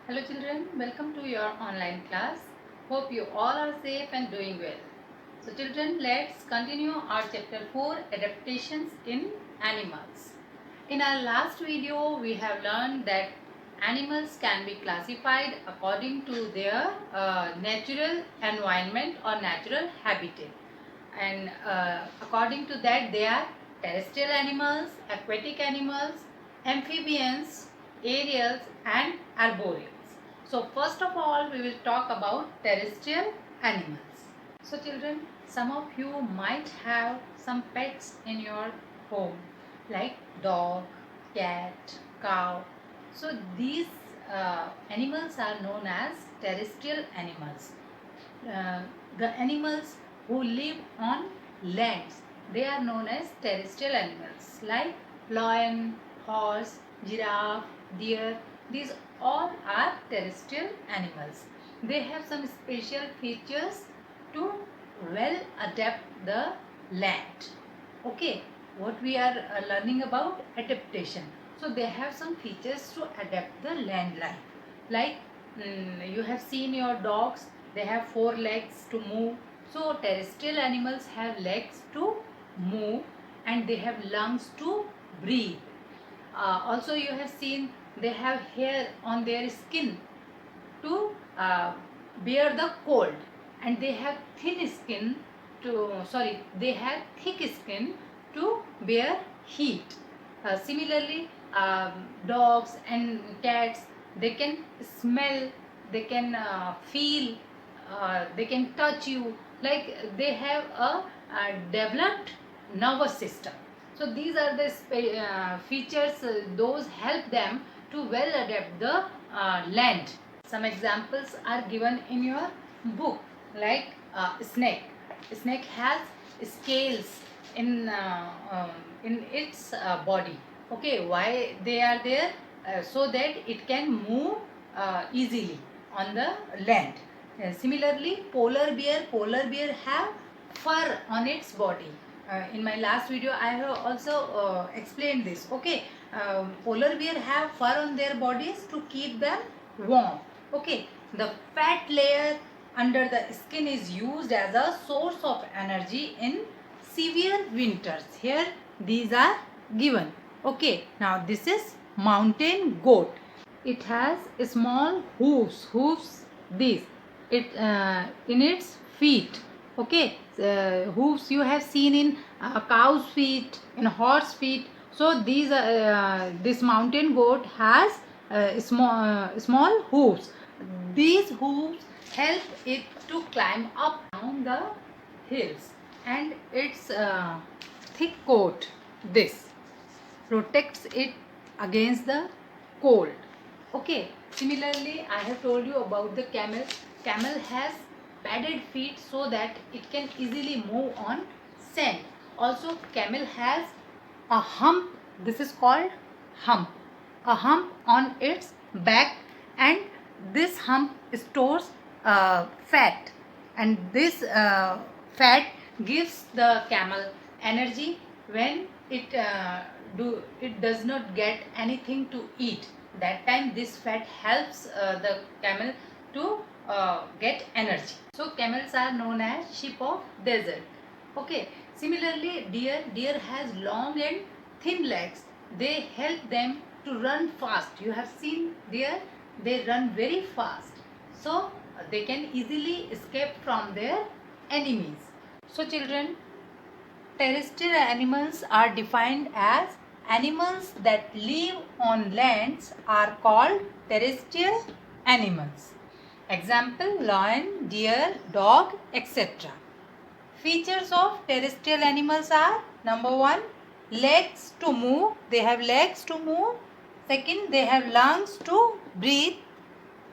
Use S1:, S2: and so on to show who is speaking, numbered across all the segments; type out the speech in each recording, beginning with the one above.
S1: Hello children, welcome to your online class. Hope you all are safe and doing well. So children, let's continue our chapter 4, adaptations in animals. In our last video, we have learned that animals can be classified according to their natural environment or natural habitat. And according to that, they are terrestrial animals, aquatic animals, amphibians, aerials and arboreals. So first of all, we will talk about terrestrial animals. So children, some of you might have some pets in your home like dog, cat, cow. So these animals are known as terrestrial animals. Uh, the animals who live on lands, they are known as terrestrial animals like lion, horse, giraffe, deer. These all are terrestrial animals. They have some special features to well adapt the land. Okay, what we are learning about adaptation. So they have some features to adapt the land life. Like you have seen your dogs, they have four legs to move. So terrestrial animals have legs to move and they have lungs to breathe. Also you have seen they have hair on their skin to bear the cold, and they have thin skin to they have thick skin to bear heat. Similarly, dogs and cats, they can smell, they can feel, they can touch you, like they have a developed nervous system. So these are the features, those help them to well adapt the land. Some examples are given in your book, like snake. Snake has scales in its body. Okay, why they are there? So that it can move easily on the land. Similarly, polar bear have fur on its body. In my last video, I have also explained this. Okay, polar bear have fur on their bodies to keep them warm. Okay, the fat layer under the skin is used as a source of energy in severe winters. Here these are given. Okay, now this is mountain goat. It has small hooves these it in its feet. Okay, hooves you have seen in cow's feet, in horse feet. So these this mountain goat has small hooves. These hooves help it to climb up down the hills, and its thick coat, this protects it against the cold. Okay, similarly, I have told you about the camel. Camel has padded feet so that it can easily move on sand. Also, camel has a hump. This is called hump. A hump on its back, and this hump stores fat, and this fat gives the camel energy when it does not get anything to eat. That time this fat helps the camel to get energy. So camels are known as sheep of desert. Okay, similarly, deer has long and thin legs. They help them to run fast. You have seen deer, they run very fast, so they can easily escape from their enemies. So children, terrestrial animals are defined as animals that live on lands are called terrestrial animals. Example, lion, deer, dog, etc. Features of terrestrial animals are: number 1, legs to move. They have legs to move. Second, they have lungs to breathe.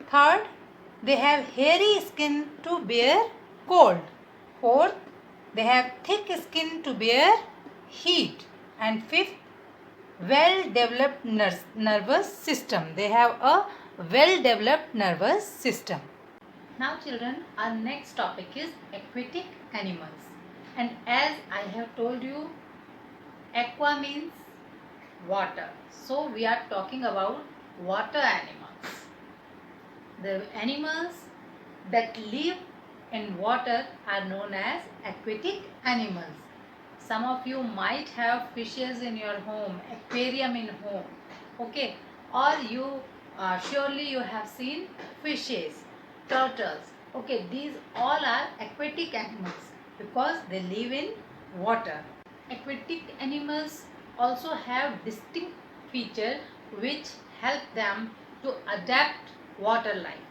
S1: Third, they have hairy skin to bear cold. Fourth, they have thick skin to bear heat. And fifth, well developed nervous system. They have a well developed nervous system. Now children, our next topic is aquatic animals. And as I have told you, aqua means water. So we are talking about water animals. The animals that live in water are known as aquatic animals. Some of you might have fishes in your home, aquarium in home, okay, or you surely you have seen fishes, turtles, okay. These all are aquatic animals because they live in water. Aquatic animals also have distinct features which help them to adapt water life.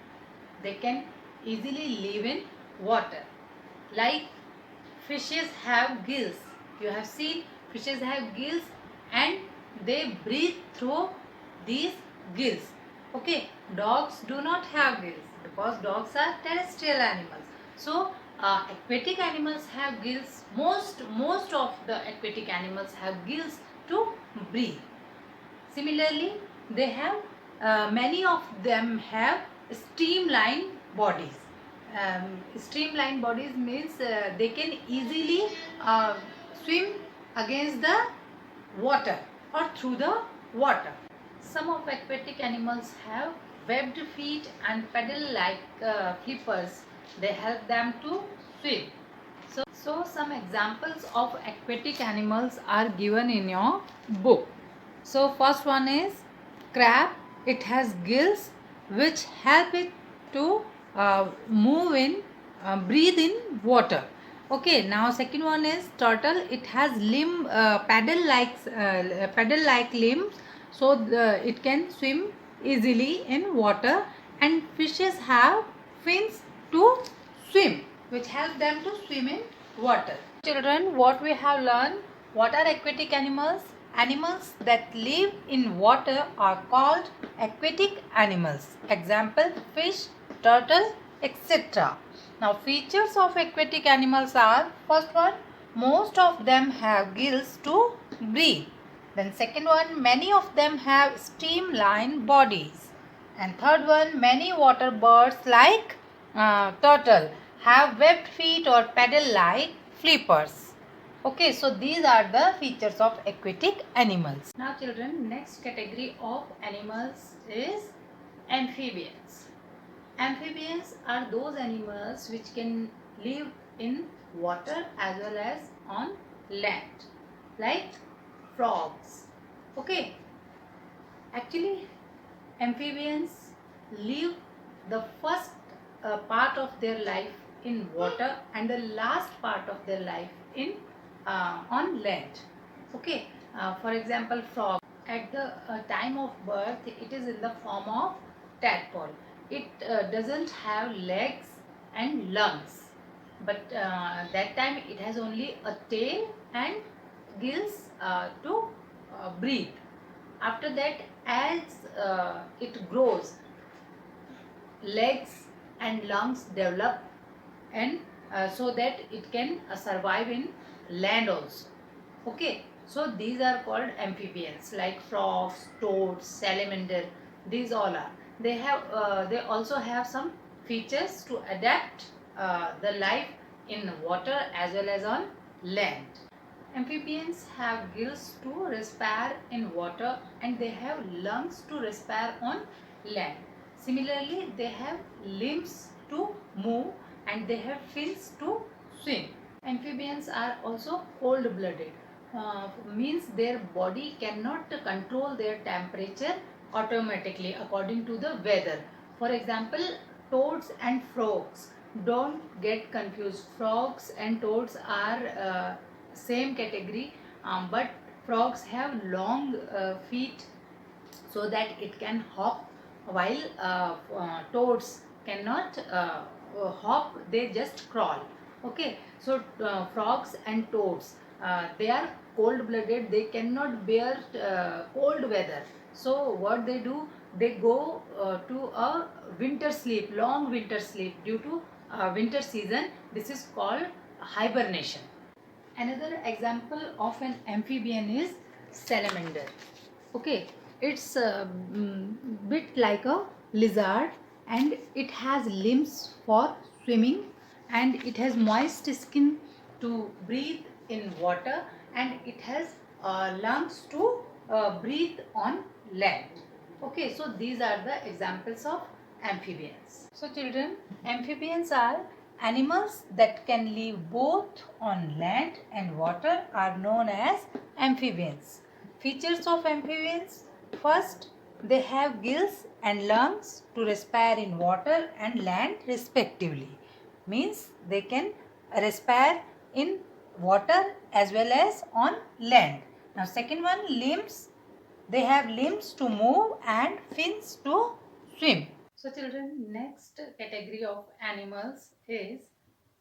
S1: They can easily live in water. Like fishes have gills. You have seen fishes have gills and they breathe through these gills. Okay, dogs do not have gills because dogs are terrestrial animals. So aquatic animals have gills. Most of the aquatic animals have gills to breathe. Similarly, they have many of them have streamlined bodies. Streamlined bodies means they can easily swim against the water or through the water. Some of aquatic animals have webbed feet and pedal-like flippers. They help them to swim. So some examples of aquatic animals are given in your book. So first one is crab. It has gills which help it to breathe in water. Okay. Now second one is turtle. It has paddle like limbs, so it can swim easily in water. And fishes have fins to swim, which help them to swim in water. Children, what we have learned? What are aquatic animals? Animals that live in water are called aquatic animals. Example, fish, turtle, etc. Now, features of aquatic animals are: first one, most of them have gills to breathe. Then second one, many of them have streamlined bodies. And third one, many water birds like turtle have webbed feet or paddle-like flippers. Okay, so these are the features of aquatic animals. Now children, next category of animals is amphibians. Amphibians are those animals which can live in water as well as on land, like frogs. Okay, actually amphibians live the first part of their life in water and the last part of their life in on land. Okay, for example, frog at the time of birth it is in the form of tadpole. It doesn't have legs and lungs, but that time it has only a tail and gills to breathe. After that, as it grows, legs and lungs develop, and so that it can survive in land also. Okay, so these are called amphibians, like frogs, toads, salamander. These all are. They also have some features to adapt the life in water as well as on land. Amphibians have gills to respire in water and they have lungs to respire on land. Similarly, they have limbs to move and they have fins to swim. Amphibians are also cold-blooded. Means their body cannot control their temperature automatically according to the weather. For example, toads and frogs. Don't get confused. Frogs and toads are same category, but frogs have long feet so that it can hop, while toads cannot hop, they just crawl. Okay, so frogs and toads, they are cold blooded, they cannot bear cold weather. So what they do, they go to a winter sleep, long winter sleep due to winter season. This is called hibernation. Another example of an amphibian is salamander. Okay, it's a bit like a lizard and it has limbs for swimming and it has moist skin to breathe in water and it has lungs to breathe on land. Okay, so these are the examples of amphibians. So children, amphibians are animals that can live both on land and water are known as amphibians. Features of amphibians: first, they have gills and lungs to respire in water and land respectively. Means they can respire in water as well as on land. Now second one, limbs. They have limbs to move and fins to swim. So children, next category of animals is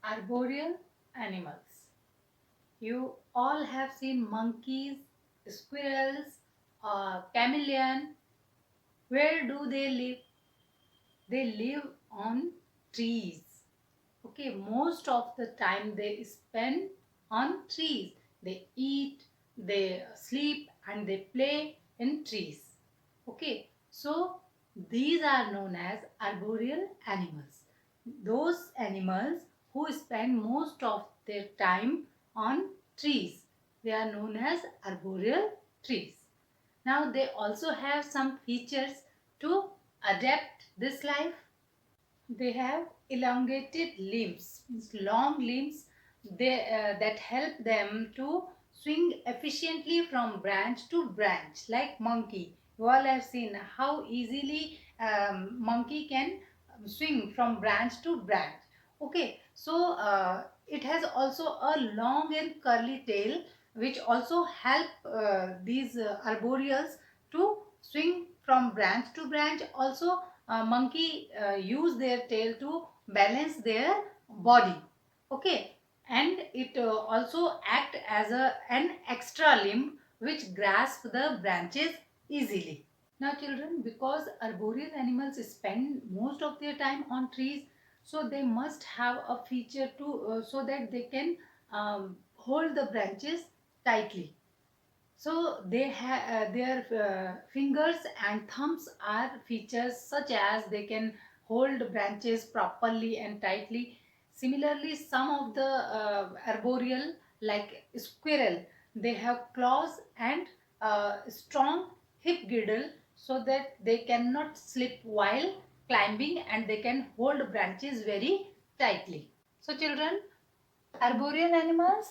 S1: arboreal animals. You all have seen monkeys, squirrels, chameleon. Where do they live? They live on trees. Okay, most of the time they spend on trees. They eat, they sleep, and they play in trees. Okay, so these are known as arboreal animals. Those animals who spend most of their time on trees, they are known as arboreal trees. Now they also have some features to adapt this life. They have elongated limbs, means long limbs that help them to swing efficiently from branch to branch, like monkey. You all have seen how easily monkey can swing from branch to branch. Okay, so it has also a long and curly tail, which also help these arboreals to swing from branch to branch. Also monkey use their tail to balance their body. Okay, and it also act as an extra limb which grasp the branches easily. Now children, because arboreal animals spend most of their time on trees, so they must have a feature to so that they can hold the branches tightly. So they have their fingers and thumbs are features such as they can hold branches properly and tightly. Similarly, some of the arboreal like squirrel, they have claws and strong hip girdle so that they cannot slip while climbing and they can hold branches very tightly. So children, arboreal animals,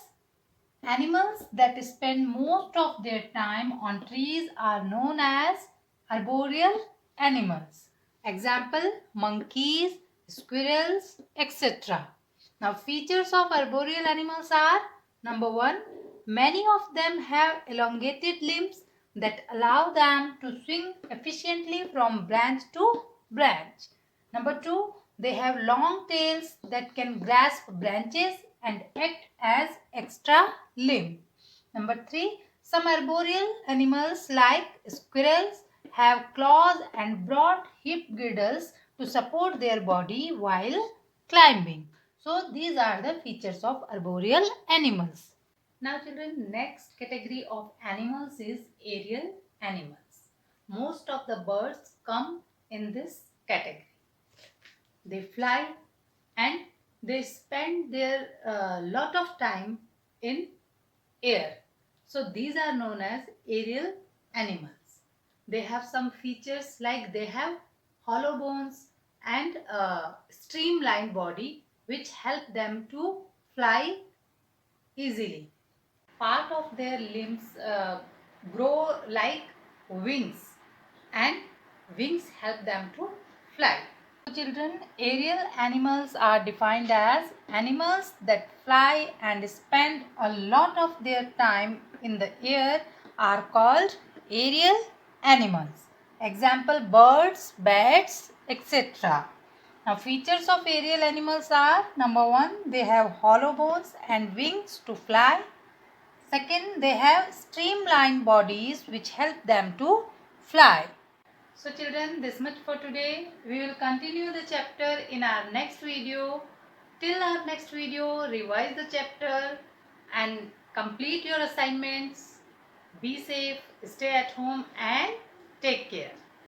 S1: animals that spend most of their time on trees are known as arboreal animals. Example, monkeys, squirrels, etc. Now, features of arboreal animals are: number one, many of them have elongated limbs that allow them to swing efficiently from branch to branch. Number two, they have long tails that can grasp branches and act as extra limb. Number three, some arboreal animals like squirrels have claws and broad hip girdles to support their body while climbing. So these are the features of arboreal animals. Now children, next category of animals is aerial animals. Most of the birds come in this category. They fly and they spend their lot of time in air. So these are known as aerial animals. They have some features like they have hollow bones and a streamlined body which help them to fly easily. Part of their limbs grow like wings and wings help them to fly. So children, aerial animals are defined as animals that fly and spend a lot of their time in the air are called aerial animals. Example, birds, bats, etc. Now features of aerial animals are: number one, they have hollow bones and wings to fly. Second, they have streamlined bodies which help them to fly. So children, this much for today. We will continue the chapter in our next video. Till our next video, revise the chapter and complete your assignments. Be safe, stay at home and take care.